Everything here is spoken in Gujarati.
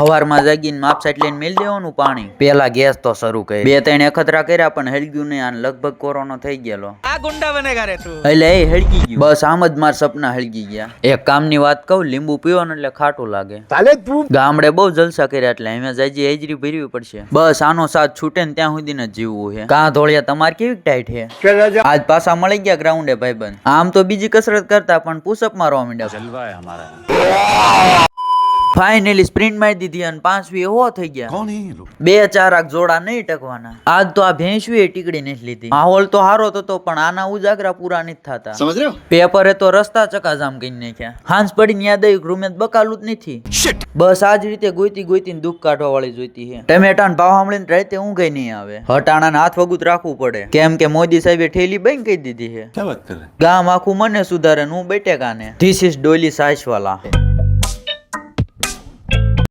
હવારમાં જાગીને માપસાટ લઈને મેલ દેવાનું પાણી. પેલા ગેસ તો શરૂ કરી 2-3 અખતરા કર્યા પણ હળગ્યું નહીં. આને લગભગ કોરોના થઈ ગયેલો. આ ગુંડા બનેગા રે તું. એટલે એ હળગી ગયું. બસ આમ જ માર સપના હળગી ગયા. એક કામની વાત કહું, લીંબુ પીવાનું એટલે ખાટું લાગે. ગામડે બહુ જલસા કર્યા એટલે અમે જાજી હાજરી ભરવી પડશે. બસ આનો સાથ છૂટે ને ત્યાં સુધી જ જીવવું છે. કાં ધોળિયા તમારે કેવી ટાઈટ છે? આજ પાછા મળી ગયા ગ્રાઉન્ડે ભાઈબંધ. આમ તો બીજી કસરત કરતા પણ પુશઅપ મારવા માંડ્યા. ફાઇનલી સ્પ્રિન્ટ મારી દીધી અને 5 એવો થઈ ગયા. 2-4 જોડા નહીં ટકવાના. આજ તો આ ભેંસવી ટીકડી નથી લીધી. માહોલ તો હારો તો પણ આના ઉજાગરા પૂરા નથી થતા. સમજ રહ્યો? પેપરે તો રસ્તા ચકાજામ કરી નાખ્યા. હાંસ પડીને યાદ આવ્યું રૂમે બકાલું જ નથી. બસ આજ રીતે ગોઈતી દુઃખ કાઢવા વાળી જોઈતી છે. ટમેટાને ભાવ સાંભળીને રાતે ઊંઘ નહીં આવે. હટાણાને હાથ વગુત રાખવું પડે કેમ કે મોદી સાહેબે ઠેલી બંધ કરી દીધી છે. ગામ આખું મને સુધારે હું બેટેકાને. This is dolly સાઈસવાલા.